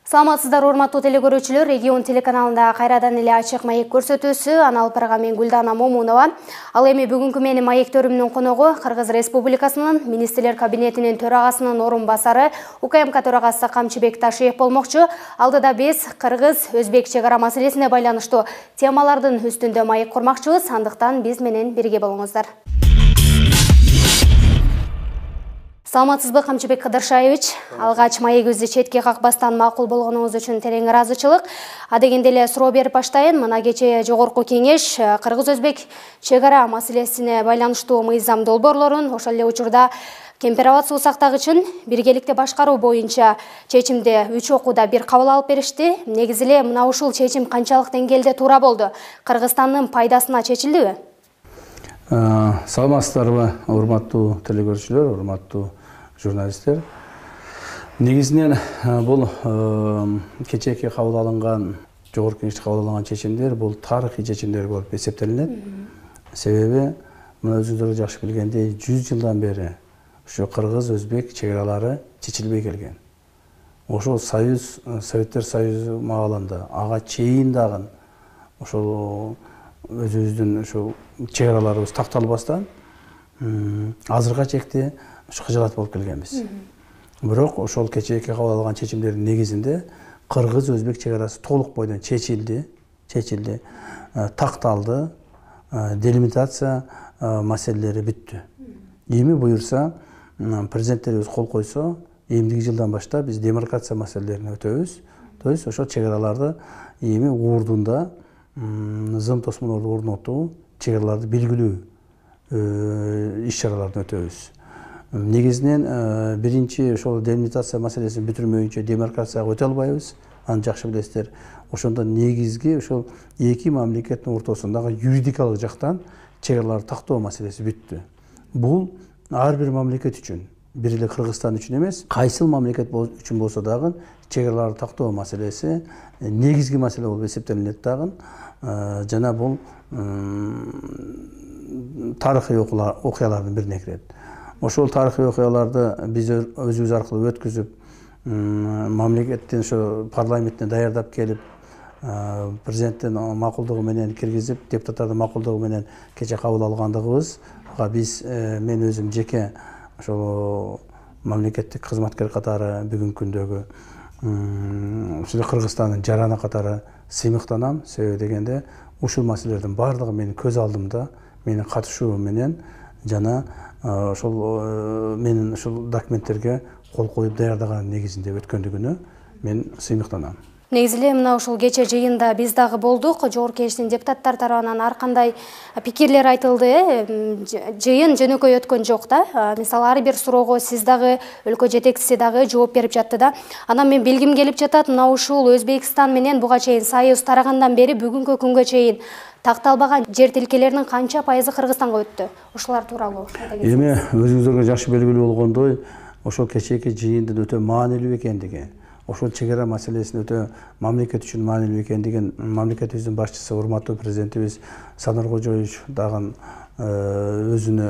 Саламатсыздар, урматтуу телекөрүүчүлөр, регион телеканалында кайрадан эле ачык маек көрсөтүүсү, анал программа мен Гүлдана Момунова. Ал эми бүгүнкү менин маектөрүмдүн коногу Кыргыз Республикасынын Министрлер кабинетинин төрагасынын орун басары УКМК төрагасы Камчыбек Ташиев болмокчу. Алдыда биз кыргыз-өзбек чек ара маселесине байланыштуу темалардын үстүндө маек курмакчыбыз, андыктан биз менен бирге болуңуздар. Саламатсызбы, Камчыбек Кыдыршаевич? Алгач маегибизди четке какпастан макул болгонуңуз үчүн терең ыраазычылык. Адегенде эле суроо берип баштайын. Мына кечээ Жогорку Кеңеш кыргыз-өзбек чек ара маселесине байланыштуу мыйзам долбоорлорун, ошол эле учурда Кемпир-Абад суу сактагычын биргеликте башкаруу боюнча чечимди 3 окууда бир кабыл алып беришти. Негизи эле мына ушул чечим канчалык деңгээлде туура болду? Кыргызстандын пайдасына чечилдиби? Саламатсыздарбы, урматтуу телекөрүүчүлөр, урматтуу журналисттер. Негизинен бул кечээки кабыл алынган, Жогорку Кеңеште кабыл алынган чечимдер бул тарыхый чечимдер болуп эсептелинет. Себеби мына өзүңүздөр жакшы билгендей 100 жылдан бери ушу кыргыз-өзбек чек аралары чечилбей келген. Ошол Союз, Советтер Союзу маалында ага чейин дагы ошол өзүбүздүн ошол чек араларыбыз такталбастан азыркыга чекти кыжалат болуп келгенбиз. Бирок ошол кечээки кабыл алган чечимдердин негизинде кыргыз-өзбек чек арасы толук бойдон чечилди, такталды, делимитация маселелери бүттү. Эми буюрса, президенттерибиз кол койсо, эмдиги жылдан баштап биз демаркация маселелерине өтөбүз. То есть ошол чек араларды эми уурдунда зым тосмолорду орнотуу, чек араларды белгилүү иш-чараларды өтөбүз. Негизинен биринчи ошол делимитация маселесин бүтүрмөйүнчө демаркацияга өтө албайбыз. Аны жакшы билесиздер. Ошондо негизги ошол эки мамлекеттин ортосундагы юридикалык жактан чек араларды тактоо маселеси бүттү. Бул ар бир мамлекет үчүн, бир эле Кыргызстан үчүн эмес, кайсыл мамлекет үчүн болсо дагы чек араларды тактоо маселеси негизги маселе болуп эсептелинет дагы. Жана бул тарыхый окуялардын бирине кирет. Ошол тарыхый окуяларды биз өзүбүз аркылуу өткүзүп, мамлекеттин ошо парламентине даярдап келип, президенттин макулдугу менен киргизип, депутаттардын макулдугу менен кечээ кабыл алгандыгыбызга биз мен өзүм жеке ошол мамлекеттик кызматкер катары бүгүнкү күндөгү ушул Кыргызстандын жараны катары сыймыктанам. Себеби дегенде ушул маселелердин баардыгы менин көз алдымда, менин катышуум менен жана ошол менин ушул документтерге кол коюп даярдаган негизинде өткөндүгүнө мен сыймыктанам. Негизи эле мына ушул кечээ жыйында биз дагы болдук. Жогорку Кеңештин депутаттар тарабынан ар кандай пикирлер айтылды. Жыйын жөнөкөй өткөн жок да. Мисалы ар бир суроого сиз дагы, өлкө жетекчиси дагы жооп берип жатты да. Анан мен билгим келип жатат, мына ушул Өзбекстан менен буга чейин союз тарагандан бери бүгүнкү күнгө чейин такталбаган жер тилкелеринин канча пайызы Кыргызстанга өттү? Ошолар тууралуу. Эми өзүңүздөргө жакшы белгилүү болгондой, ошол кечээки жыйындын өтө маанилүү экендиги, ошол чек ара маселесин өтө мамлекет үчүн маанилүү экендигин мамлекетибиздин башчысы, урматтуу президентибиз Садыр Кожоевич дагы өзүнө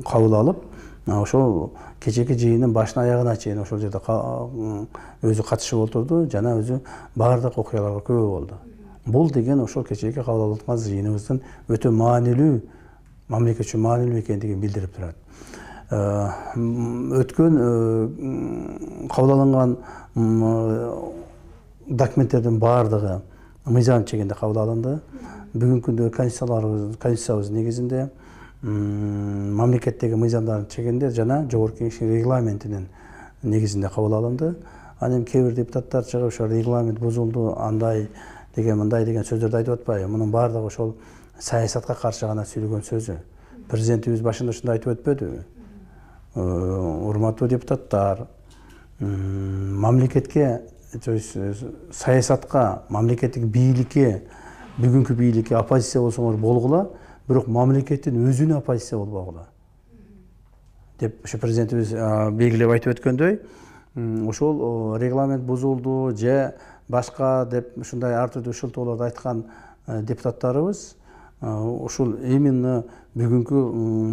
кабыл алып, ошол кечээки жыйындын башынан аягына чейин ошол жерде өзү катышып отурду, жана өзү баардык окуяларга күбө болду. Бул деген ошол кечээки кабыл алынган жыйыныбыздын өтө маанилүү, мамлекет үчүн маанилүү экендигин билдирип турат. Өткөн кабыл алынган документтердин баардыгы мыйзам чегинде кабыл алынды. Бүгүнкү күндө конституциябыз негизинде, мамлекеттеги мыйзамдардын чегинде жана Жогорку Кеңештин регламентинин негизинде кабыл алынды. Анан кээ бир депутаттар чыгып ошо регламент бузулду, андай деген мындай деген сөздөрдү айтып атпайбы? Мунун баардыгы ошол саясатка каршы гана сүйлөгөн сөзү. Президентибиз башында ушундай айтып өтпөдүбү? Урматтуу депутаттар, мамлекетке, саясатка, мамлекеттик бийликке, бүгүнкү бийликке оппозиция болсоңор болгула, бирок мамлекеттин өзүнө оппозиция болбогула деп ошо президентибиз белгилеп айтып өткөндөй, ошол регламент бузулду же башка деп ушундай ар түрдүү шылтоолорду айткан депутаттарыбыз ушул именно бүгүнкү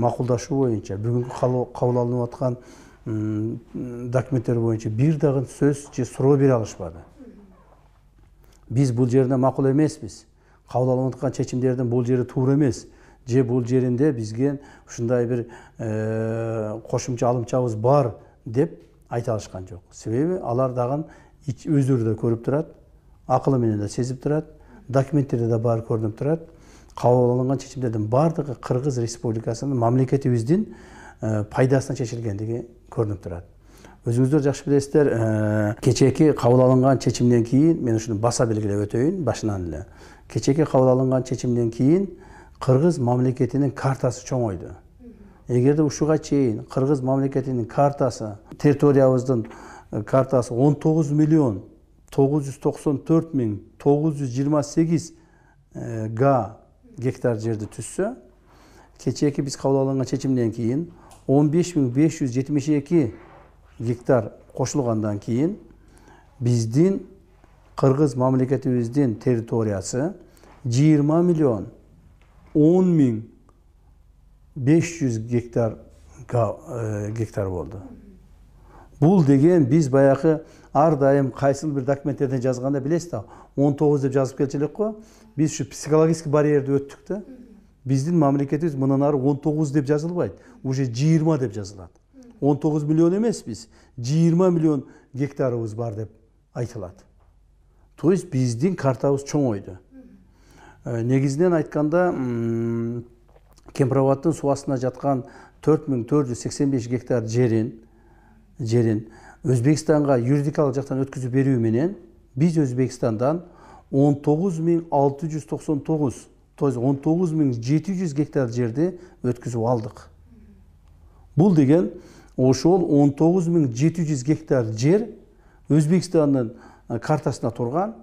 макулдашуу боюнча, бүгүнкү кабыл алынып аткан документтер боюнча бир дагы сөз же суроо бере алышпады. Биз бул жерине макул эмеспиз. Кабыл алынып аткан чечимдердин бул жери туура эмес. Же бул жеринде бизге ушундай бир кошумча алымчабыз бар деп айта алышкан жок. Себеби алар дагы өздөрү да көрүп турат, акылы менен да сезип турат, документтерде да баары көрүнүп турат. Кабыл алынган чечимдердин баардыгы Кыргыз Республикасынын мамлекетибиздин пайдасына чечилгендиги көрүнүп турат. Өзүңүздөр жакшы билесиздер, кечээки кабыл алынган чечимден кийин мен ушуну баса белгилеп өтөйүн башынан эле. Кечээки кабыл алынган чечимден кийин Кыргыз мамлекетинин картасы чоңойду. Эгерде ушуга чейин Кыргыз мамлекетинин картасы, территориябыздын картасы 19 миллион 994 миң 928 га гектар жерди түзсө, кечээки биз кабыл алынган чечимден кийин 15.572 гектар кошулгандан кийин биздин Кыргыз мамлекетибиздин территориясы 20 миллион 10 миң 500 гектар болду. Бул деген биз баягы ар дайым кайсыл бир документтерден жазганда билесиз да, 19 деп жазып келчү элек го. Биз ушу психологический барьерди өттүк да. Биздин мамлекетибиз мындан ары 19 деп жазылбайт, уже 20 деп жазылат. 19 миллион эмес биз, 20 миллион гектарыбыз бар деп айтылат. То есть биздин картабыз чоңойду. Негизинен айтканда, Кемпир-Абадтын суу астында жаткан 4485 гектар жерин Өзбекстанга юридикалык жактан өткүзүп берүү менен биз Өзбекстандан 19.699, то есть 19.700 гектар жерди өткүзүп алдык. Бул деген ошол 19.700 гектар жер Өзбекстандын картасына турган,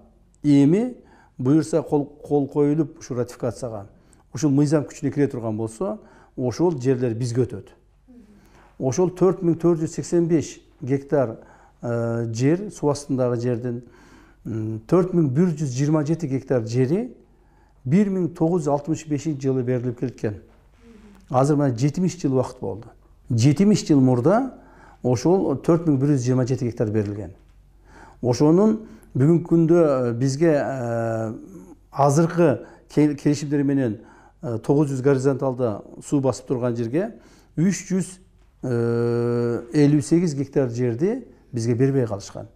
эми буюрса кол коюлуп ушу ратификацияга, ушул мыйзам күчүнө кире турган болсо, ошол жерлер бизге өтөт. Ошол 4485 гектар жер, суу астындагы жердин 4127 гектар жери 1965-жылы берилип келген. Азыр мына 70 жыл убакыт болду. 70 жыл мурда ошол 4127 гектар берилген. Ошонун бүгүнкү күндө бизге азыркы келишимдер менен 900 горизонталда суу басып турган жерге 358 гектар жерди бизге бербей калышкан.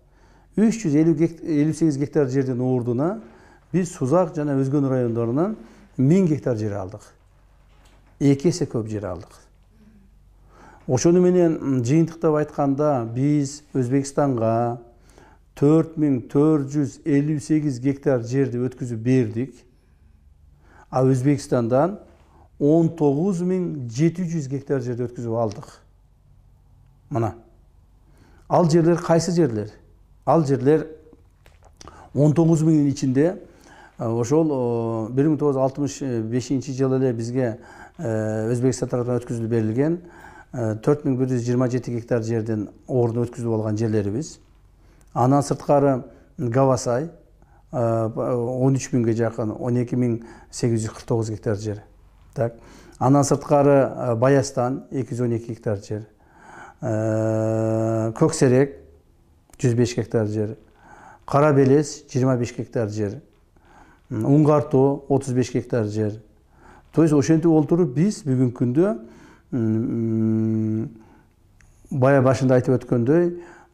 358 гектар жердин ордуна биз Сузак жана өзгөн райондорунан 1000 гектар жер алдык. 2 эсе көп жер алдык. Ошону менен жыйынтыктап айтканда биз Өзбекстанга 4458 гектар жерди өткүзүп бердик. А Өзбекстандан 19700 гектар жерди өткүзүп алдык. Мына. Ал жерлер кайсы жерлер? Ал жерлер 19 миңдин ичинде ошол 1965-жылы эле бизге Өзбекстан тарабынан өткүзүлүп берилген 4127 гектар жердин ордуна өткүзүп алган жерлерибиз. Андан сырткары Гавасай 13 миңге жакын 12849 гектар жер. Так. Андан сырткары Баястан 212 гектар жер. Көксерек 105 гектар жер. Карабелес 25 гектар жер. Уңгартоо 35 гектар жер. То есть ошентип олтуруп биз бүгүнкү күндө бая башында айтып өткөндөй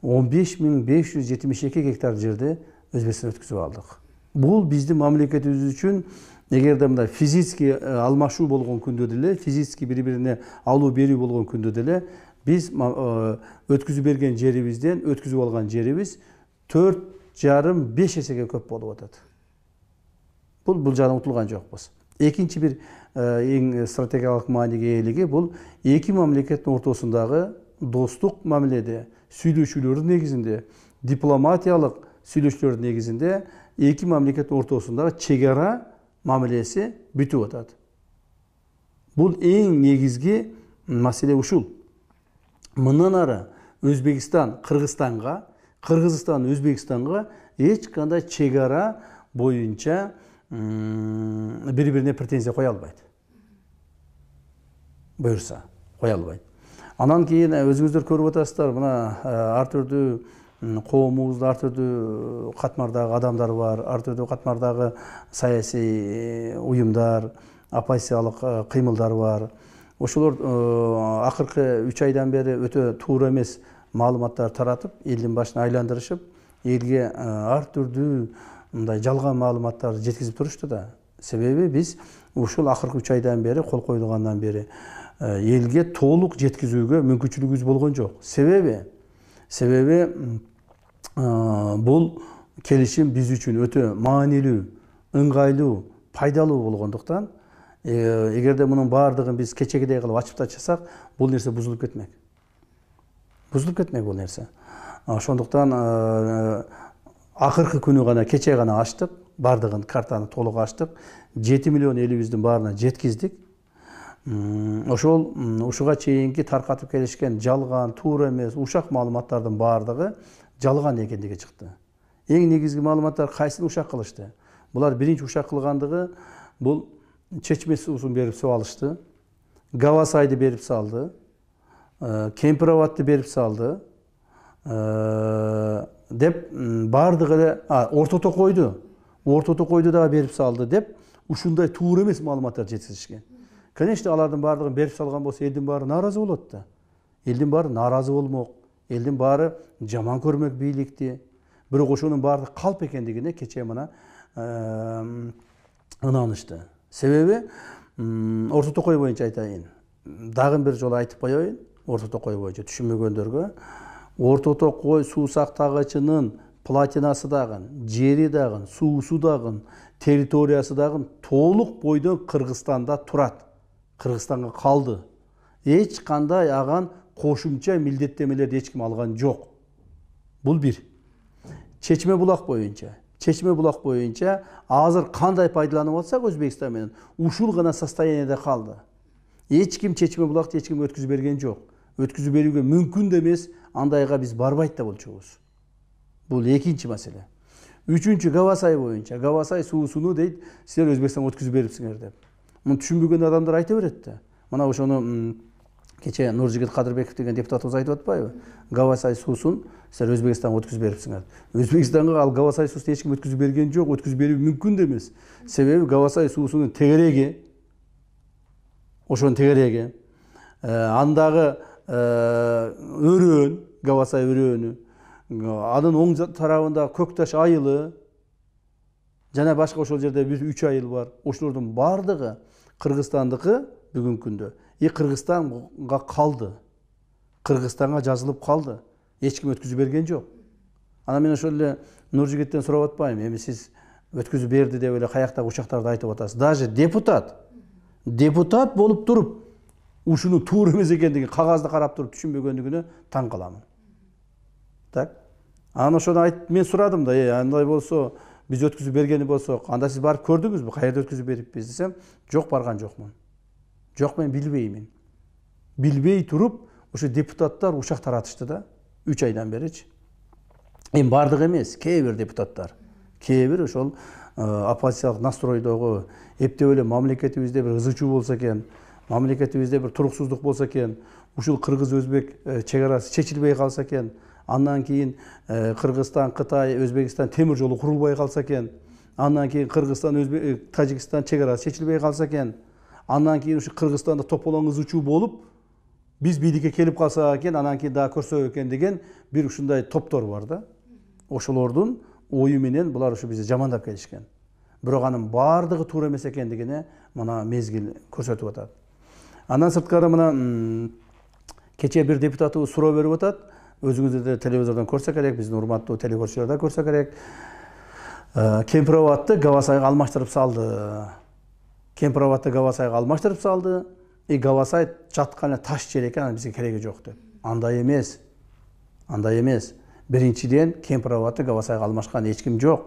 15572 гектар жерди Өзбекстан өткүзүп алдык. Бул биздин мамлекетибиз үчүн эгерде мындай физически алмашуу болгон күндө деле, физически бири-бирине алуу берүү болгон күндө деле биз өткүзүп берген жерибизден өткүзүп алган жерибиз 4,5 эсеге көп болуп атат. Бул жагынан утулган жокпуз. Экинчи бир эң стратегиялык мааниге ээлиги бул эки мамлекеттин ортосундагы достук мамиледе, сүйлөшүүлөрдүн негизинде, дипломатиялык сүйлөшүүлөрдүн негизинде эки мамлекеттин ортосундагы чек ара мамилеси бүтүп атат. Бул эң негизги маселе ушул. Мындан ары Өзбекстан Кыргызстанга, Кыргызстан Өзбекстанга эч кандай чек ара боюнча бири-бирине претензия кое албайт. Буюрса кое албайт. Анан кийин өзүңүздөр көрүп атасыздар, мына ар түрдүү коомубузда ар түрдүү катмардагы адамдар бар, ар түрдүү катмардагы саясий уюмдар, оппозициялык кыймылдар бар. Ошолор акыркы 3 айдан бери өтө туура эмес маалыматтар таратып, элдин башын айландырышып, элге ар түрдүү мындай жалган маалыматтарды жеткизип турушту да. Себеби биз ушул акыркы 3 айдан бери, кол коюлгандан бери элге толук жеткизүүгө мүмкүнчүлүгүбүз болгон жок. Себеби бул келишим биз үчүн өтө маанилүү, ыңгайлуу, пайдалуу болгондуктан, эгерде мунун баардыгын биз кечегидей кылып ачып тачасак, бул нерсе бузулуп кетмек. Бузулуп кетмек бул нерсе. Ошондуктан акыркы күнү гана, кече гана ачтык, баардыгын картаны толук ачтык. 7 миллион элибиздин баарына жеткиздик. Ушуга чейинки таркатып келишкен жалган, туура эмес, ушак маалыматтардын баардыгы жалган экендиги чыкты. Эң негизги маалыматтар кайсын ушак кылышты? Булар биринчи ушак кылгандыгы бул Чечме суусун берип алышты, Гавасайды берип салды, Кемпироватты берип салды, деп баардыгы эле Орто Токойду дагы берип салды деп ушундай туура эмес маалыматтар жеткизишкен. Конечно, алардын баардыгын берип салган болсо элдин баары нааразы болот да. Элдин баары нааразы болмок, элдин баары жаман көрмөк бийликти. Бирок ошонун баардыгы калп экендигине кече мына ынанышты. Себеби Орто Токой боюнча айтайын. Дагы бир жолу айтып коеюн. Орто Токой боюнча түшүнбөгөндөргө. Орто Токой суу сактагычынын платинасы дагы, жери дагы, суусу дагы, территориясы дагы толук бойдон Кыргызстанда турат. Кыргызстанга калды. Эч кандай аган кошумча милдеттемелерди эч ким алган жок. Бул бир. Чечме булак боюнча азыр кандай пайдаланып атсак Өзбекстан менен ушул гана состояниеде калды. Эч ким Чечме булакты эч ким өткүзүп берген жок. Өткүзүп берүүгө мүмкүн да эмес, андайга биз барбайт да болчубуз. Бул экинчи маселе. Үчүнчү Гавасай боюнча. Гавасай суусуну дейт, силер Өзбекстанга өткүзүп берипсиңер деп. Муну түшүнбөгөн адамдар айта берет да. Мына ошону кече Нуржигит Кадырбеков деген депутатыбыз айтып атпайбы? Гавасай суусун силер Өзбекстанга өткүзүп берипсиңер. Өзбекстанга ал Гавасай суусун эч ким өткүзүп берген жок, өткүзүп берүү мүмкүн да эмес. Себеби Гавасай суусунун тегереги, ошонун тегереги, андагы өрөөн, Гавасай өрөөнү, анын оң тарабында Көкташ айылы, жана башка ошол жерде 3 айыл бар. Ошолордун баардыгы Кыргызстандыкы бүгүнкү күндө. Кыргызстанга калды. Кыргызстанга жазылып калды. Эч ким өткүзүп берген жок. Анан мен ошол эле Нуржигиттен сурап атпайм, эми сиз өткүзүп берди деп эле каяктагы учактарды айтып атасыз. Даже депутат болуп туруп, ушунун туура эмес экендигин кагазды карап туруп түшүнбөгөндүгүнө таң каламын. Так. Анан ошону айтып мен сурадым да, андай болсо биз өткүзүп бергени болсок, анда сиз барып көрдүңүзбү, каерде өткүзүп бериппиз десем, жок, барган жокмун. Жок, мен билбеймин. Билбей туруп, ошо депутаттар ушак таратышты да, 3 айдан беричи. Эми бардык эмес, кээ бир депутаттар, кээ бир ошол оппозициялык настройдогу, эптеп эле мамлекетибизде бир ызы чуу болсо экен, мамлекетибизде бир туруксуздук болсо экен, ушул кыргыз-өзбек чек арасы чечилбей калса экен, андан кийин Кыргызстан, Кытай, Өзбекстан темир жолу курулбай калса экен, андан кийин Кыргызстан, Тажикстан чек арасы чечилбей калса экен, андан кийин ушу Кыргызстанда тополоң ызы чуу болуп, биз бийликке келип калсак экен, анан кийин дагы көрсөк экен деген бир ушундай топтор бар да. Ошолордун ою менен булар ушу бизди жамандап келишкен. Бирок анын баардыгы туура эмес экендигине мына мезгил көрсөтүп атат. Андан сырткары мына кече бир депутатыбыз суроо берип атат. Өзүңүздөр да телевизордон көрсө керек, биздин урматтуу телекөрүүчүлөр да көрсө керек. Кемпироватты Гавасайга алмаштырып салды. Кемпироватты Гавасайга алмаштырып салды. Гавасай жаткан таш жер экен, анын бизге кереги жок деп. Андай эмес. Андай эмес. Биринчиден Кемпироватты Гавасайга алмашкан эч ким жок.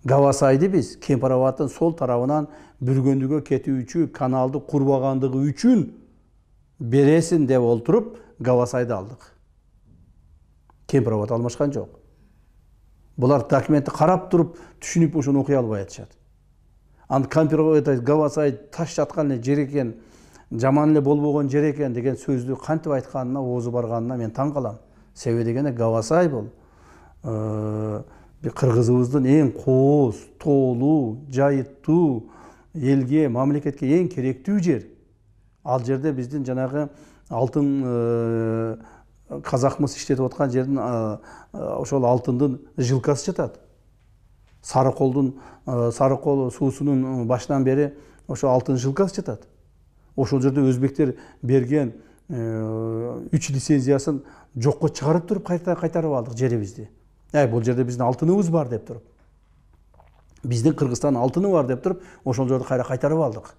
Гавасайды биз Кемпироваттын сол тарабынан Бүргөндүгө кетүүчү каналды курбагандыгы үчүн бересин деп олтуруп Гавасайды алдык. Кемпироват алмашкан жок. Булар документти карап туруп түшүнүп ошону окуй албай атышат. Аны Кемпироват Гавасай таш жаткан жер экен, жаман эле болбогон жер экен деген сөздү кантип айтканына, оозу барганына мен таң калам. Себеби дегенде Гавасай бул кыргызыбыздын эң кооз, тоолуу, жайыттуу, элге, мамлекетке эң керектүү жер. Ал жерде биздин жанагы алтын казакмыз иштетип аткан жердин ошол алтындын жилкасы жатат. Сарыколдун Сарыкол суусунун башынан бери ошо алтын жилкасы жатат. Ошол жерде өзбектер берген 3 лицензиясын жокко чыгарып туруп кайтарып алдык жерибизди. Бул жерде биздин алтыныбыз бар деп туруп. Биздин Кыргызстандын алтыны бар деп туруп, ошол жерди кайтарып алдык.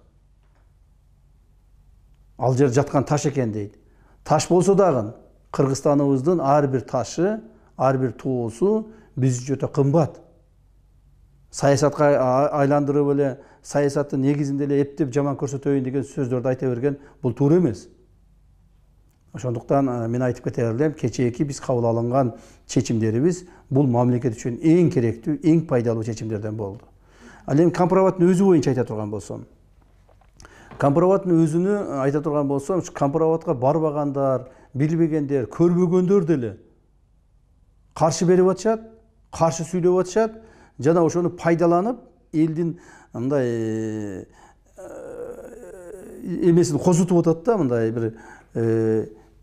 Ал жер жаткан таш экен дейт. Таш болсо дагы Кыргызстаныбыздын ар бир ташы, ар бир тоосу биз үчүн өтө кымбат. Саясатка айландырып эле, саясаттын негизинде эле эптеп жаман көрсөтөйүн деген сөздөрдү айта берген бул туура эмес. Ошондуктан мен айтып кете элем, кечээки биз кабыл алынган чечимдерибиз бул мамлекет үчүн эң керектүү, эң пайдалуу чечимдерден болду. Ал эми Кампробаттын өзү боюнча айта турган болсом, Кампробаттын өзүнү айта турган болсом, Кампробатка барбагандар, билбегендер, көрбөгөндөр деле каршы берип атышат, каршы сүйлөп атышат, жана ошону пайдаланып, элдин мындай эмесин козутуп атат да, мындай бир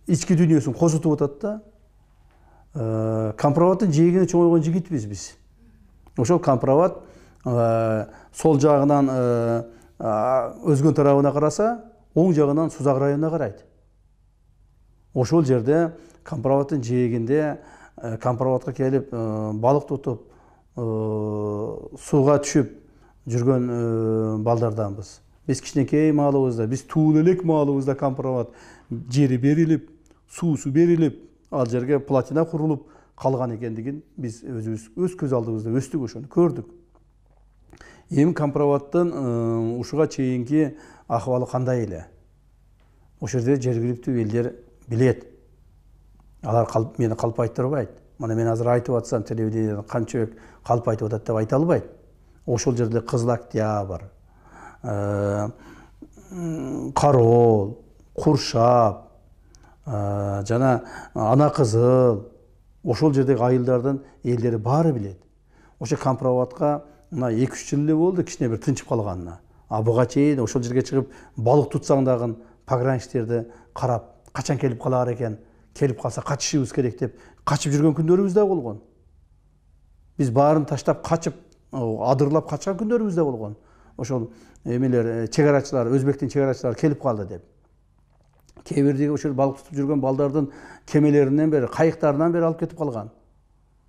ички дүйнөсүн козутуп атат да. Кампробаттын жээгине чоңойгон жигитпиз биз. Ошол Кампробат сол жагынан өзгөн тарабына караса, оң жагынан Сузак районуна карайт. Ошол жерде Кампробаттын жээгинде Кампробатка келип балык тутуп, сууга түшүп жүргөн балдарданбыз. Биз кичинекей маалыбызда, биз туу элек маалыбызда Кампробат жери берилип, суусу берилип, ал жерге плотина курулуп калган экендигин биз өзүбүз өз көз алдыбызда өстүк, ошону көрдүк. Эми Кампробаттын ушуга чейинки акыбалы кандай эле? Ошол жерде жергиликтүү элдер билет. Алар мени калп айттырбайт. Мына мен азыр айтып атсам, телевидениеден канчабек калп айтып атат деп айта албайт. Ошол жерде Кызыл Октябрь, Кароол, Куршап, жана Ана Кызыл, ошол жердеги айылдардын элдери баары билет. Ошо Кампробатка мына 2-3 жыл эле болду кичине бир тынчып калганына. Буга чейин ошол жерге чыгып балык тутсаң дагы пограничтерди карап, качан келип калар экен, келип калса качышыбыз керек деп качып жүргөн күндөрүбүз да болгон. Биз баарын таштап качып, адырлап качкан күндөрүбүз да болгон. Ошол эмелер, чегарачылар, өзбектин чегарачылары келип калды деп. Кээ бирдеги ошол балык тутуп жүргөн балдардын кемелеринен бери, кайыктарынан бери алып кетип калган.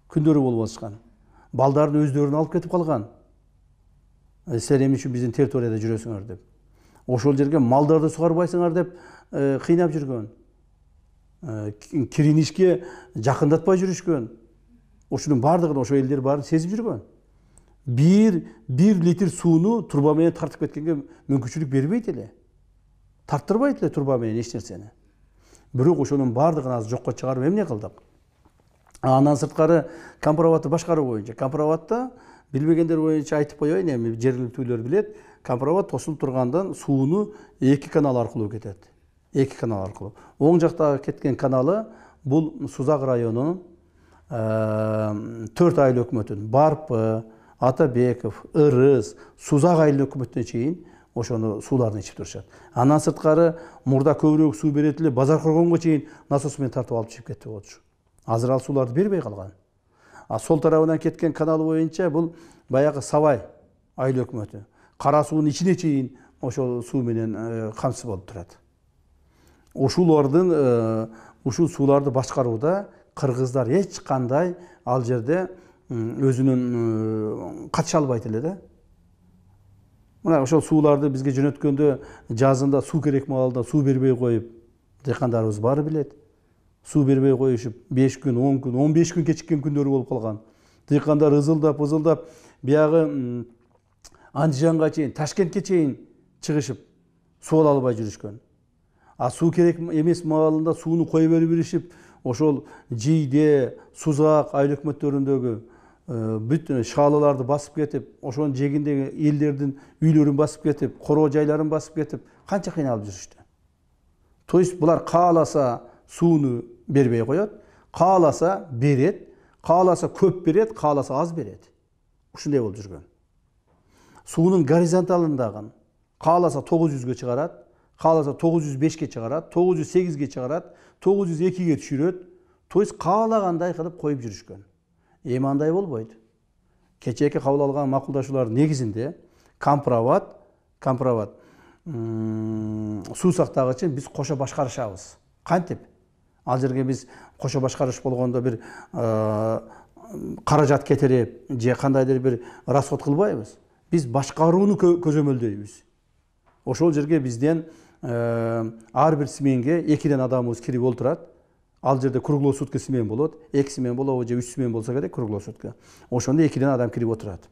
Күндөрү болуп атышкан. Балдарын өздөрүн алып кетип калган. Силер эмне үчүн биздин территорияда жүрөсүңөр деп. Ошол жерге малдарды сугарбайсыңар деп кыйнап жүргөн. Киринишке жакындатпай жүрүшкөн. Ошонун баардыгын ошо элдер баарын сезип жүргөн. Bir litr сууну турба менен тартып кеткенге мүмкүнчүлүк бербейт эле. Тарттырбайт эле турба менен эч нерсени. Бирок ошонун баардыгын азыр жокко чыгарып эмне кылдык? Андан сырткары Кампробатты башкаруу боюнча. Кампробатта билбегендер боюнча айтып коеюн, эми жергиликтүүлөр билет. Кампробат тосулуп тургандан сууну 2 канал аркылуу кетет. 2 канал аркылуу. Оң жактагы кеткен каналы бул Сузак районунун 4 айыл өкмөтүн, Барпы, Атабеков, Ырыс, Сузак айыл өкмөтүнө чейин ошону сууларын ичип турушат. Андан сырткары мурда көбүрөөк суу берет эле, базар коргонго чейин насос менен тартып алып чыгып кетип болчу. Азыр ал сууларды бербей калган. Сол тарабынан кеткен канал боюнча бул баягы Сабай айыл өкмөтү. Кара суунун ичине чейин ошол суу менен камсыз болуп турат. Ушул сууларды башкарууда кыргыздар эч кандай ал жерде өзүнүн катыша албайт эле да. Мына ошол сууларды бизге жөнөткөндө жазында суу керек маалда суу бербей коюп, дыйкандарыбыз баары билет. Суу бербей коюшуп 5 күн, 10 күн, 15 күн кечиккен күндөрү болуп калган. Дыйкандар ызылдап биягы Андижанга чейин, Ташкентке чейин чыгышып суу ала албай жүрүшкөн. Суу керек эмес маалында сууну кое берип иришип, ошол Жийде, Сузак айыл өкмөттөрүндөгү бүт шаалыларды басып кетип, ошонун жегиндеги элдердин үйлөрүн басып кетип, короо жайларын басып кетип, канча кыйналып жүрүштү. То есть булар кааласа сууну бербей коет, кааласа берет, кааласа көп берет, кааласа аз берет. Ушундай болуп жүргөн. Суунун горизонталындагы кааласа 900ге чыгарат, кааласа 905ке чыгарат, 908ге чыгарат, 902ге түшүрөт. То есть каалагандай кылып коюп жүрүшкөн. Эми андай болбойт. Кечээки кабыл алган макулдашуулар негизинде компроват суу сактагыч үчүн биз кошо башкарышабыз. Кантип? Ал жерге биз кошо башкарыш болгондо бир каражат кетирип, же кандайдыр бир расход кылбайбыз. Биз башкарууну көзөмөлдөйбүз. Ошол жерге бизден ар бир сменге 2ден адамыбыз кирип отурат. Ал жерде круглый сутка смен болот, 2 смен болобу же 3 смен болсо керек круглый сутка. Ошондо 2ден адам кирип отурат.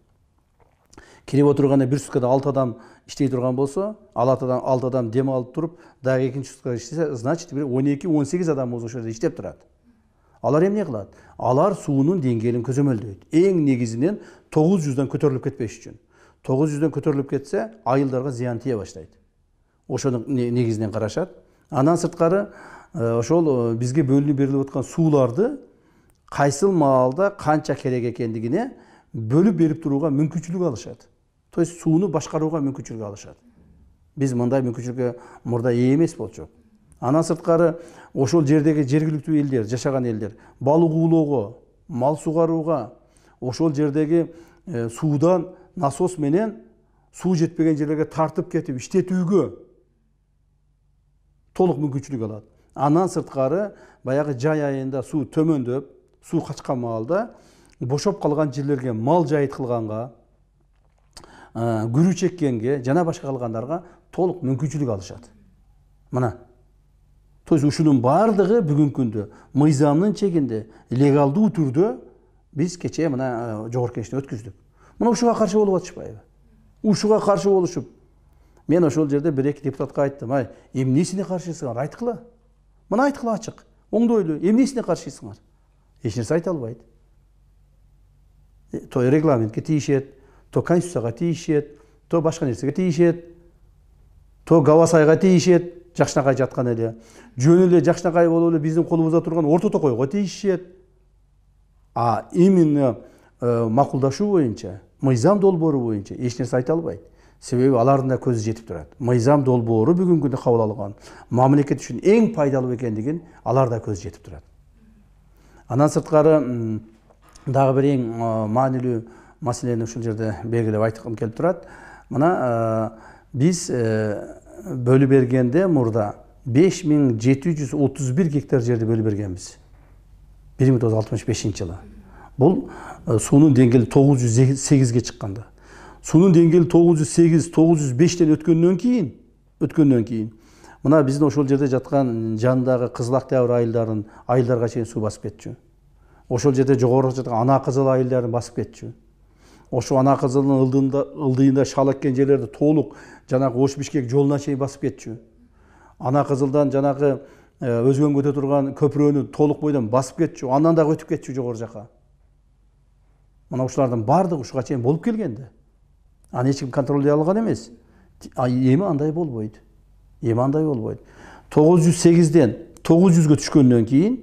Кирип отурганда бир суткада 6 адам иштей турган болсо, 6 адам дем алып туруп, дагы экинчи суткада иштесе, значит бир 12-18 адамыбыз ошол жерде иштеп турат. Алар эмне кылат? Алар суунун деңгээлин көзөмөлдөйт. Эң негизинен 900дан көтөрүлүп кетпеш үчүн. 900дан көтөрүлүп кетсе, айылдарга зыян тие баштайт. Ошону негизинен карашат. Андан сырткары ошол бизге бөлүнүп берилип аткан сууларды кайсыл маалда канча керек экендигине бөлүп берип турууга мүмкүнчүлүк алышат. То есть сууну башкарууга мүмкүнчүлүк алышат. Биз мындай мүмкүнчүлүккө мурда ээ эмес болчук. Андан сырткары ошол жердеги жергиликтүү элдер, жашаган элдер балык уулоого, мал сугарууга, ошол жердеги суудан насос менен суу жетпеген жерлерге тартып кетип иштетүүгө толук мүмкүнчүлүк алат. Андан сырткары баягы жай айында суу төмөндөп, суу качкан маалда бошоп калган жерлерге мал жайыт кылганга, күрүү чеккенге жана башка кылгандарга толук мүмкүнчүлүк алышат. Мына. То есть ушунун бардыгы бүгүнкү күндө мыйзамдын чегинде легалдуу түрдө биз кечээ мына жогорку кеңештен өткүздүк. Мына ушуга каршы болуп атышпайбы? Ушуга каршы болушуп, мен ошол жерде бир-эки депутатка айттым, ай, эмнесине каршысыңар? Айткыла. Мына айткыла ачык. Оңдойлуу, эмнесине каршысыңар? Эч нерсе айта албайт. То регламентке тийишет, то конституцияга тийишет, то башка нерсеге тийишет, то Гавасайга тийишет, Жакшынакай жаткан эле. Жөн эле Жакшынакай болуп эле биздин колубузда турган Орто Токойго тийишет. А именно макулдашуу боюнча, мыйзам долбоору боюнча эч нерсе айта албайт. Себеби алардын да көзү жетип турат. Мыйзам долбоору бүгүнкү күндө кабыл алган мамлекет үчүн эң пайдалуу экендигин алар да көзү жетип турат. Андан сырткары дагы бир эң маанилүү маселени ушул жерде белгилеп айткым келип турат. Мына биз бөлүп бергенде мурда 5731 гектар жерди бөлүп бергенбиз. 1965-жылы. Бул суунун деңгээли 908ге чыкканда. Суунун деңгээли 908-905тен өткөндөн кийин мына биздин ошол жерде жаткан жандагы Кызыл Октябрь айылдарга чейин суу басып кетчү. Ошол жерде жогору жаткан Ана Кызыл айылдарын басып кетчү. Ошо Ана Кызылдын ылдыйында шал эккен жерлерди толук жанагы Ош Бишкек жолуна чейин басып кетчү. Ана Кызылдан жанагы өзгөнгө өтө турган көпүрөнү толук бойдон басып кетчү. Андан дагы өтүп кетчү жогору жака. Мына ушулардын бардыгы ушуга чейин болуп келгенде. Аны эч ким контролдой алган эмес. Эми андай болбойт. 908ден 900ге түшкөндөн кийин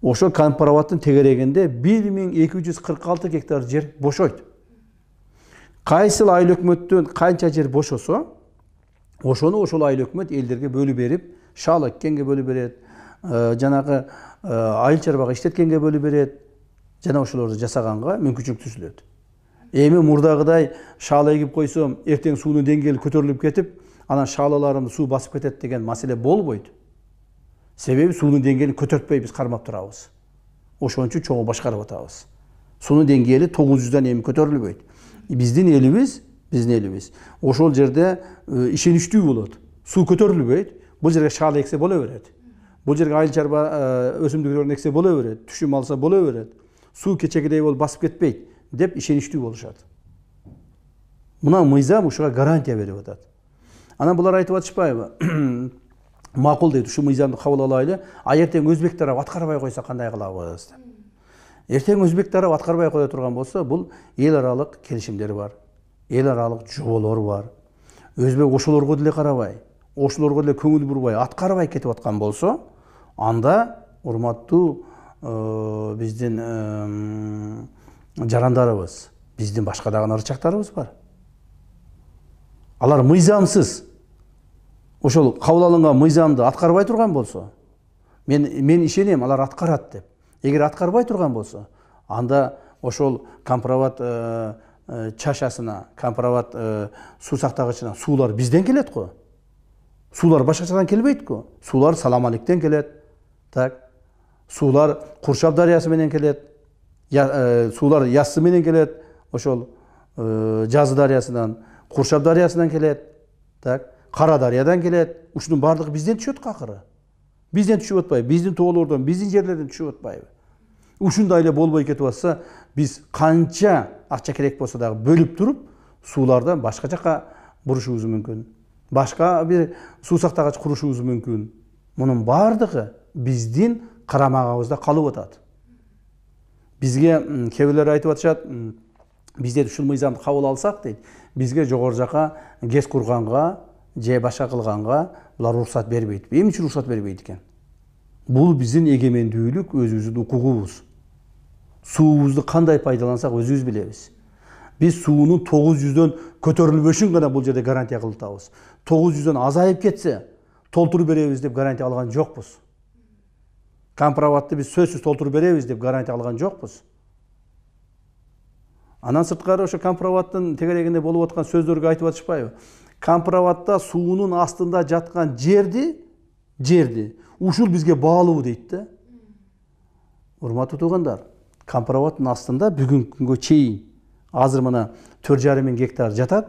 ошо компроваттын тегерегинде 1246 гектар жер бошойт. Кайсыл айыл өкмөттөн канча жер бошосо, ошону ошол айыл өкмөт элдерге бөлүп берип, шал эккенге бөлүп берет, жанагы айыл чарбага иштеткенге бөлүп берет, жана ошолорду жасаганга мүмкүнчүлүк түзүлөт. Эми мурдагыдай шал эгип койсом, эртең суунун деңгээли көтөрүлүп кетип, анан шалаларымды суу басып кетет деген маселе болбойт. Себеби суунун деңгээлин көтөртпөй биз кармап турабыз. Ошон үчүн чоң башкарып атабыз. Суунун деңгээли 900дан эми көтөрүлбөйт. Биздин элибиз ошол жерде ишеничтүү болот. Суу көтөрүлбөйт. Бул жерге шал эксе боло берет. Бул жерге айыл чарба өсүмдүктөрүн эксе боло берет. Түшүм алса боло берет. Суу кечегидей болуп басып кетпейт деп ишеничтүү болушат. Мына мыйзам ушуга гарантия берип атат. Анан булар айтып атышпайбы? Макул дейт, ушу мыйзамды кабыл алайлы, а эртең өзбек тарап аткарбай койсо кандай кылабыз деп. Эртең өзбек тарап аткарбай кое турган болсо, бул эл аралык келишимдер бар, эл аралык жоболор бар. Өзбек ошолорго деле карабай, ошолорго эле көңүл бурбай аткарбай кетип аткан болсо, анда урматтуу биздин жарандарыбыз, биздин башка дагы ырчактарыбыз бар. Алар мыйзамсыз ошол кабыл алынган мыйзамды аткарбай турган болсо, мен ишенем алар аткарат деп. Эгер аткарбай турган болсо, анда ошол компроват чашасына, компроват суу сактагычына суулар бизден келет го. Суулар башкачадан келбейт го. Суулар Салам Аликтен келет. Так. Суулар Куршап дарыясы менен келет. Суулар Яссы менен келет. Ошол Жазы дарыясынан, Куршап дарыясынан келет. Так. Кара дарыядан келет. Ушунун бардыгы бизден түшөт акыры. Бизден түшүп атпайбы, биздин тоолордон, биздин жерлерден түшүп атпайбы. Ушундай эле болбой кетип атса, биз канча акча керек болсо дагы бөлүп туруп, суулардан башка жака бурушубуз мүмкүн. Башка бир суу сактагач курушубуз мүмкүн. Мунун бардыгы биздин карамагыбызда калып атат. Бизге кээ бирлер айтып атышат, бизде ушул мыйзамды кабыл алсак дейт, бизге жогору жака ГЭС курганга же башка кылганга булар уруксат бербейт. Эмне үчүн уруксат бербейт экен? Бул биздин эгемендүүлүк, өзүбүздүн укугубуз. Суубузду кандай пайдалансак өзүбүз билебиз. Биз суунун 900дөн көтөрүлбөшүн гана бул жерде гарантия кылып атабыз. 900дөн азайып кетсе, толтуруп беребиз деп гарантия алган жокпуз. Компроватты биз сөзсүз толтуруп беребиз деп гарантия алган жокпуз. Анан сырткары ошо компроваттын тегерегинде болуп аткан сөздөргө айтып атышпайбы? Компроватта суунун астында жаткан жерди ушул бизге баалуу дейт да. Урматтуу туугандар, компроваттын астында бүгүнкү күнгө чейин азыр мына 4,5 гектар жатат.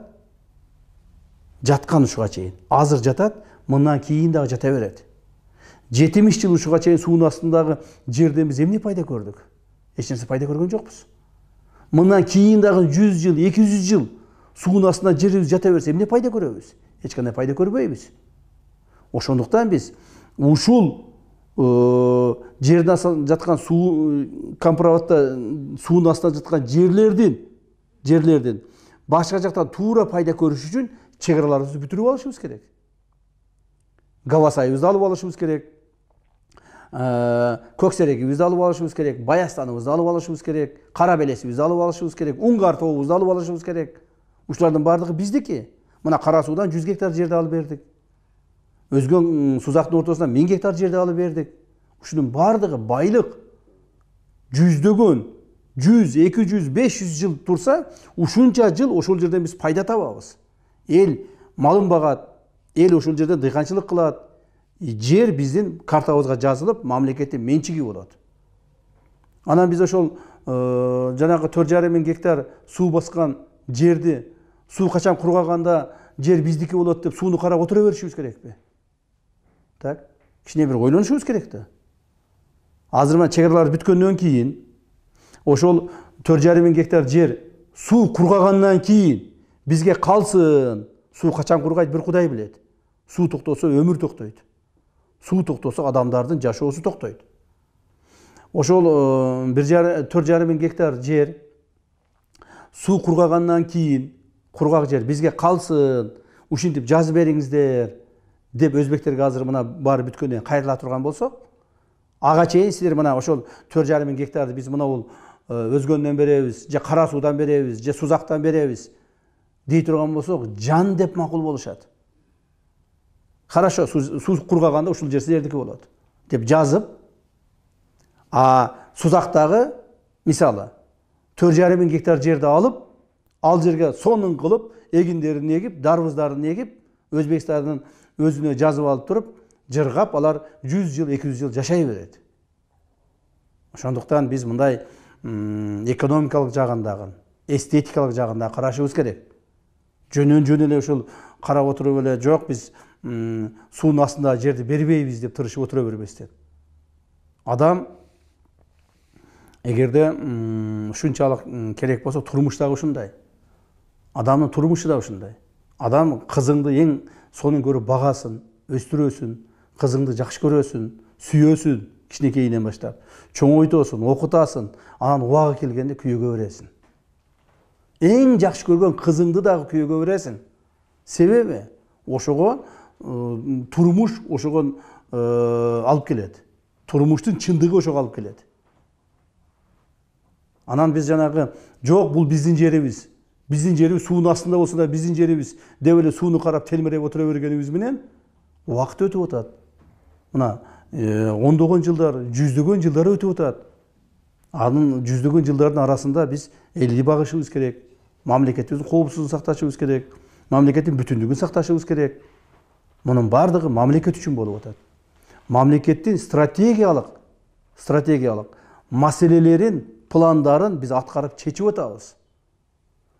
Жаткан ушуга чейин. Азыр жатат, мындан кийин дагы жата берет. 70 жыл ушуга чейин суунун астындагы жерден биз эмне пайда көрдүк? Эч нерсе пайда көргөн жокпуз. Мындан кийин дагы 100 жыл, 200 жыл суунун астында жерибиз жата берсе эмне пайда көрөбүз? Эч кандай пайда көрбөйбүз. Ошондуктан биз ушул жердин астында жаткан суу компроватта суунун астында жаткан жерлердин башка жактан туура пайда көрүш үчүн чек араларыбызды бүтүрүп алышыбыз керек. Гавасайыбызды алып алышыбыз керек. Көксерегибизди алып алышыбыз керек. Баястаныбызды алып алышыбыз керек. Кара белесибизди алып алышыбыз керек. Унгар тообузду алып алышыбыз керек. Ушулардын бардыгы биздики. Мына Кара суудан 100 гектар жерди алып бердик. Өзгөн Сузактын ортосунан 1000 гектар жерди алып бердик. Ушунун бардыгы байлык жүздөгөн 100, 200, 500 жыл турса, ушунча жыл ошол жерден биз пайда табабыз. Эл малын багат, эл ошол жерден дыйканчылык кылат. Жер биздин картабызга жазылып, мамлекеттин менчиги болот. Анан биз ошол жанагы 4,5 гектар суу баскан жерди суу качан кургаганда жер биздики болот деп сууну карап отура беришибиз керекпи? Так, кичине бир ойлонушубуз керек да. Азыр мына чек аралар бүткөндөн кийин ошол 4,5 гектар жер суу кургагандан кийин бизге калсын. Суу качан кургайт бир Кудай билет. Суу токтосо өмүр токтойт. Суу токтосо адамдардын жашоосу токтойт. Ошол 4,5 гектар жер суу кургагандан кийин кургак жер бизге калсын, ушинтип жазып бериңиздер деп өзбектерге азыр мына баары бүткөндөн кайрыла турган болсок, ага чейин силер мына ошол 4,5 гектарды биз мына бул өзгөндөн беребиз, же Кара суудан беребиз, же Сузактан беребиз дей турган болсок, жан деп макул болушат. Хорошо, суу кургаганда ушул жер силердики болот деп жазып, Сузактагы мисалы 4,5 гектар жерди алып, ал жерге сонун кылып, эгиндерин эгип, дарбыздарын эгип, Өзбекстандын өзүнө жазып алып туруп, жыргап, алар 100 жыл, 200 жыл жашай берет. Ошондуктан биз мындай экономикалык жагындагы, эстетикалык жагында карашыбыз керек. Жөнөн эле ушул карап отуруп эле жок, биз суунун астында жерди бербейбиз деп тырышып отура бербестен. Адам эгерде ушунчалык керек болсо, турмуштагы ушундай. Адамдын турмушу да ушундай. Адам кызыңды эң сонун көрүп багасын, өстүрөсүн, кызыңды жакшы көрөсүн, сүйөсүн, кичинекейинен баштап, чоңойтосун, окутасың, анан убагы келгенде күйөөгө бересиң. Эң жакшы көргөн кызыңды дагы күйөөгө бересиң. Себеби ошого турмуш ошогон алып келет. Турмуштун чындыгы ошого алып келет. Анан биз жанагы жок, бул биздин жерибиз. Биздин жерибиз суунун астында болсо да биздин жерибиз деп эле сууну карап телмиреп отура бергенибиз менен убакыт өтүп атат. Мына ондогон жылдар, жүздөгөн жылдар өтүп атат. Анын жүздөгөн жылдардын арасында биз элди багышыбыз керек. Мамлекетибиздин коопсуздугун сакташыбыз керек. Мамлекеттин бүтүндүгүн сакташыбыз керек. Мунун бардыгы мамлекет үчүн болуп атат. Мамлекеттин стратегиялык маселелерин, пландарын биз аткарып чечип атабыз.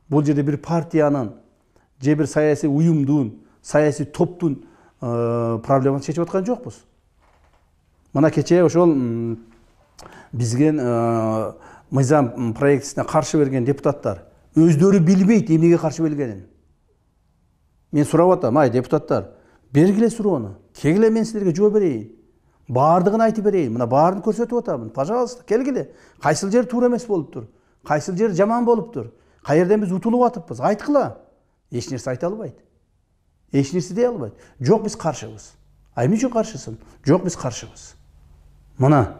Бул жерде бир партиянын, же бир саясий уюмдун, саясий топтун проблемасын чечип аткан жокпуз. Мына кечээ ошол бизге мыйзам проектисине каршы берген депутаттар өздөрү билбейт эмнеге каршы бергенин. Мен сурап атам, ай депутаттар, бергиле суроону, келгиле мен силерге жооп берейин. Бардыгын айтып берейин. Мына баарын көрсөтүп атамын. Пожалуйста, келгиле. Кайсыл жер туура эмес болуптур? Кайсыл жер жаман болуптур? Каерден биз утулуп атыппыз? Айткыла. Эч нерсе айта албайт. Эч нерсе дей албайт. Жок, биз каршыбыз. Ай эмне үчүн каршысың? Жок, биз каршыбыз. Мына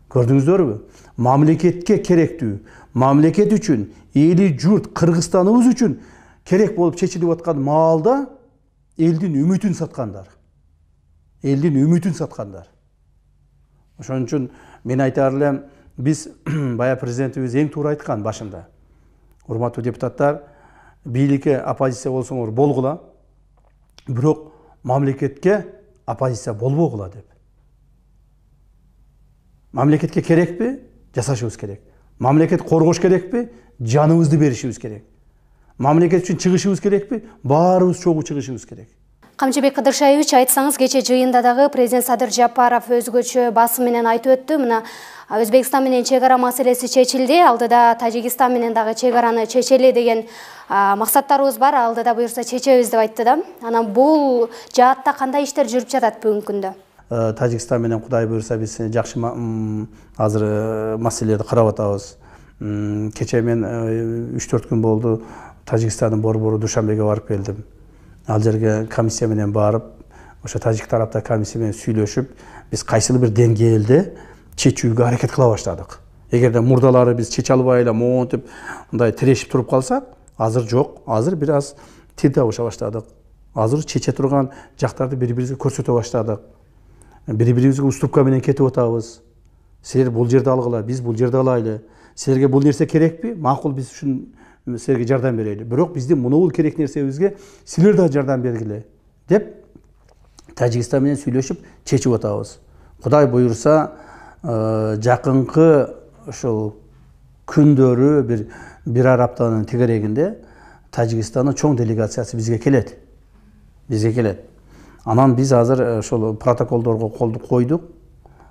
көрдүңүздөрбү? Мамлекетке керектүү, мамлекет үчүн, эли журт, Кыргызстаныбыз үчүн керек болуп чечилип аткан маалда элдин үмүтүн саткандар. Элдин үмүтүн саткандар. Ошон үчүн мен айтар элем, биз бая президентибиз эң туура айткан башында. Урматтуу депутаттар, бийликке оппозиция болсоңор болгула, бирок мамлекетке оппозиция болбогула деп. Мамлекетке керекпи? Жасашыбыз керек. Мамлекет коргош керекпи? Жаныбызды беришибиз керек. Мамлекет үчүн чыгышыбыз керекпи? Баарыбыз чогуу чыгышыбыз керек. Камчыбек Кыдыршаевич, айтсаңыз, кече жыйында дагы президент Садыр Жапаров өзгөчө басым менен айтып өттү. Мына Өзбекстан менен чек ара маселеси чечилди, алдыда Тажикстан менен дагы чек араны чечели деген максаттарыбыз бар, алдыда буюрса чечебиз деп айтты да. Анан бул жаатта кандай иштер жүрүп жатат бүгүнкү күндө? Тажикстан менен Кудай буюрса биз жакшы азыр маселелерди карап атабыз. Кече мен 3-4 күн болду Тажикстандын борбору Душанбеге барып келдим. Ал жерге комиссия менен барып, ошо тажик тарапта комиссия менен сүйлөшүп, биз кайсыл бир деңгээлде чечүүгө аракет кыла баштадык. Эгерде мурдалары биз чече албай эле монтип, мындай тирешип туруп калсак, азыр жок, азыр бир аз тил табыша баштадык. Азыр чече турган жактарды бири-бирибизге көрсөтө баштадык. Бири-бирибизге уступка менен кетип атабыз. Силер бул жерди алгыла, биз бул жерди алайлы. Силерге бул нерсе керекпи? Макул, биз ушун силерге жардам берели. Бирок биздин мунул керек нерсебизге силер да жардам бергиле деп Тажикстан менен сүйлөшүп чечип атабыз. Кудай буюрса, жакынкы ошол күндөрү бир аптанын тегерегинде Тажикстандын чоң делегациясы бизге келет. Анан биз азыр ошол протоколдорго колду койдук.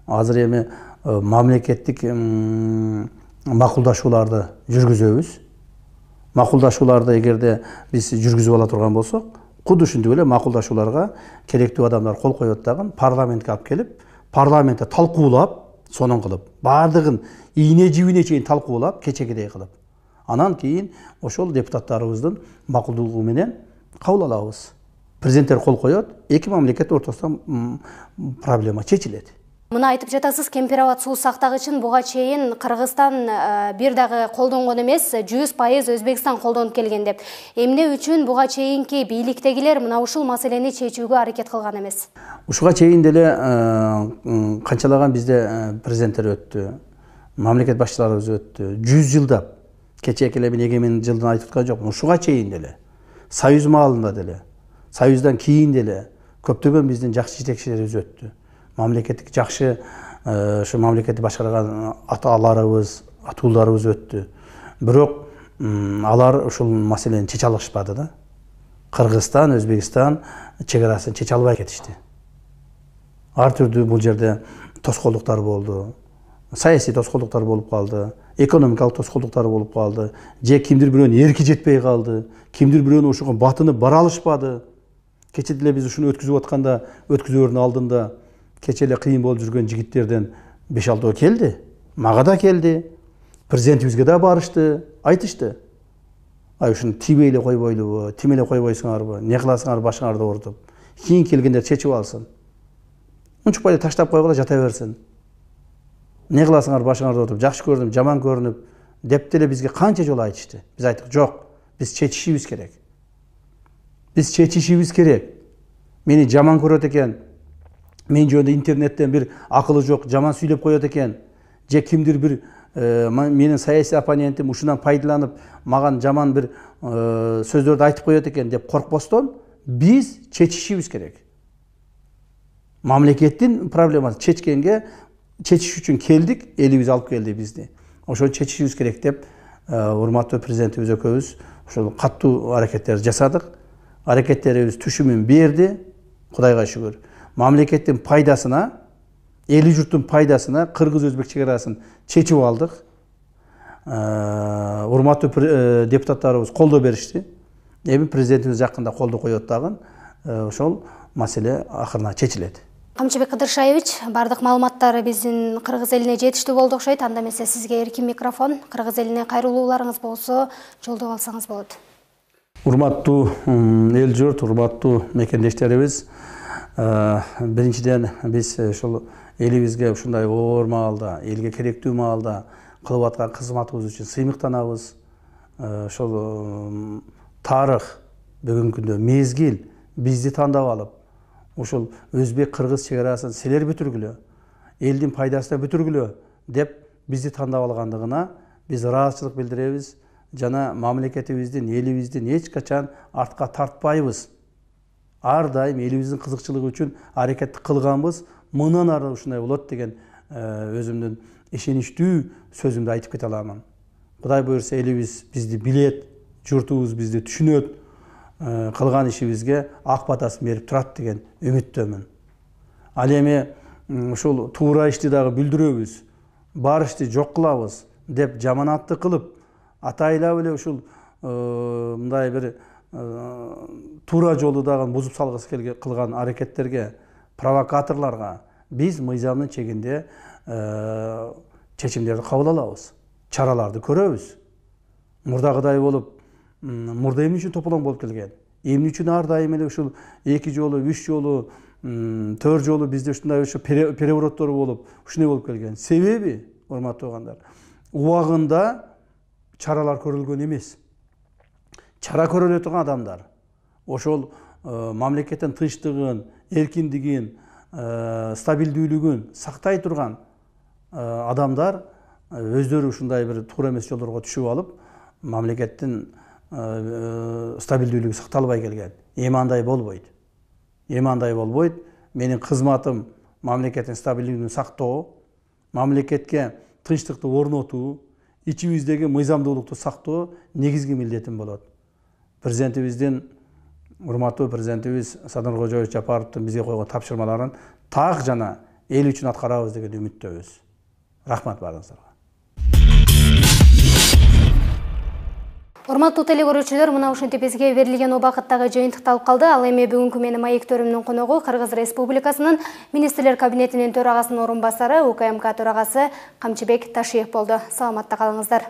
Азыр эми мамлекеттик макулдашууларды жүргүзөбүз. Макулдашууларды эгерде биз жүргүзүп ала турган болсок, куду ушинтип эле макулдашууларга керектүү адамдар кол коет дагы парламентке алып келип, парламентте талкуулап, сонун кылып, бардыгын ийне жибине чейин талкуулап, кечегидей кылып. Анан кийин ошол депутаттарыбыздын макулдугу менен кабыл алабыз. Президенттер кол коет, эки мамлекет ортосунда проблема чечилет. Мына айтып жатасыз, Кемпирабад суу сактагычын буга чейин Кыргызстан бир дагы колдонгон эмес, 100% Өзбекстан колдонуп келген деп. Эмне үчүн буга чейинки бийликтегилер мына ушул маселени чечүүгө аракет кылган эмес? Ушуга чейин деле канчалаган бизде президенттер өттү, мамлекет башчыларыбыз өттү, 100 жылдап. Кечээки эле мен эгемендик жылдан айтып аткан жокмун. Ушуга чейин деле, Союз маалында деле, Союздан кийин деле көптөгөн биздин жакшы жетекчилерибиз өттү. Мамлекеттик жакшы ошо мамлекетти башкарган аталарыбыз, атуулдарыбыз өттү. Бирок алар ушул маселени чече алышпады да. Кыргызстан, Өзбекстан чек арасын чече албай кетишти. Ар түрдүү бул жерде тоскоолдуктар болду. Саясий тоскоолдуктар болуп калды, экономикалык тоскоолдуктар болуп калды. Же кимдир бирөөнүн эрки жетпей калды, кимдир бирөөнүн ошого батынып бара алышпады. Кече деле биз ушуну өткүзүп атканда, өткүзөөрдүн алдында кече эле кыйын болуп жүргөн жигиттерден 5-6 келди. Мага да келди. Президентибизге да барышты, айтышты. Ай ушуну тибей эле койбойлубу, тим эле койбойсуңарбы, не кыласыңар башыңарды оорутуп. Кийин келгендер чечип алсын. Унчукпай таштап койгула жата берсин. Не кыласыңар башыңарда отуруп, жакшы көрүнүп, жаман көрүнүп деп деле бизге канча жолу айтышты. Биз айттык, жок, биз чечишибиз керек. Биз чечишибиз керек. Мени жаман көрөт экен. Мен жөнүндө интернеттен бир акылы жок, жаман сүйлөп коет экен. Же кимдир бир менин саясий оппонентим ушунан пайдаланып, маган жаман бир сөздөрдү айтып коет экен деп коркпостон биз чечишибиз керек. Мамлекеттин проблемасы чечиш үчүн келдик, элибиз алып келди бизди. Ошону чечишибиз керек деп урматтуу президентибиз экөөбүз ошол каттуу аракеттер жасадык. Аракеттерибиз түшүмүн берди. Кудайга шүгүр. Мамлекеттин пайдасына, эли журттун пайдасына кыргыз-өзбек чек арасын чечип алдык. Урматтуу депутаттарыбыз колдоо беришти. Эми президентибиз жакында колдоо коет дагы. Ошол маселе акырына чечилет. Камчыбек Кыдыршаевич, бардык маалыматтары биздин кыргыз элине жетиштүү болду окшойт. Анда эмесе сизге эркин микрофон. Кыргыз элине кайрылууларыңыз болсо жолдоп алсаңыз болот. Урматтуу эл журт, урматтуу мекендештерибиз, биринчиден биз ошол элибизге ушундай оор маалда, элге керектүү маалда кылып аткан кызматыбыз үчүн сыймыктанабыз. Ошол тарых, бүгүнкү күндө мезгил бизди тандап алып, ошол өзбек-кыргыз чек арасын силер бүтүргүлө, элдин пайдасына бүтүргүлө деп бизди тандап алгандыгына биз ыраазычылык билдиребиз. Жана мамлекетибиздин, элибиздин эч качан артка тартпайбыз. Ар дайым элибиздин кызыкчылыгы үчүн аракет кылганбыз. Мындан ары ушундай болот деген өзүмдүн ишеничтүү сөзүмдү айтып кете аламын. Кудай буйрса элибиз бизди билет, журтубуз бизди түшүнөт, кылган ишибизге ак батасын берип турат деген үмүттөмүн. Ал эми ушул туура ишти дагы билдирөбүз, бар ишти жок кылабыз деп жаманатты кылып, атайлап эле ушул мындай бир туура жолду дагы бузуп салгысы кылган аракеттерге, провокаторлорго биз мыйзамдын чегинде чечимдерди кабыл алабыз, чараларды көрөбүз. Мурдагыдай болуп, мурда эмне үчүн тополоң болуп келген? Эмне үчүн ар дайым эле ушул 2 жолу, 3 жолу, 4 жолу бизде ушундай перевороттор болуп, ушундай болуп келген? Себеби, урматтуу угандар, убагында чаралар көрүлгөн эмес. Чара көрөлө турган адамдар, ошол мамлекеттин тынчтыгын, эркиндигин, стабилдүүлүгүн сактай турган адамдар өздөрү ушундай бир туура эмес жолдорго түшүп алып, мамлекеттин стабилдүүлүгү сакталбай келген. Эми андай болбойт. Менин кызматым мамлекеттин стабилдүүлүгүн сактоо, мамлекетке тынчтыкты орнотуу, ичибиздеги мыйзамдуулукту сактоо негизги милдетим болот. Президентибиздин, урматтуу президентибиз Садыр Кожоевич Жапаровдун бизге койгон тапшырмаларын так жана эл үчүн аткарабыз деген үмүттөбүз. Рахмат баарыңыздарга. Урматтуу телекөрүүчүлөр, мына ушинтип бизге берилген убакыттагы жыйынтыкталып калды. Ал эми бүгүнкү менин маектөрүмдүн коногу Кыргыз Республикасынын Министрлер кабинетинин төрагасынын орун басары, УКМК төрагасы Камчыбек Ташиев болду. Саламатта калыңыздар.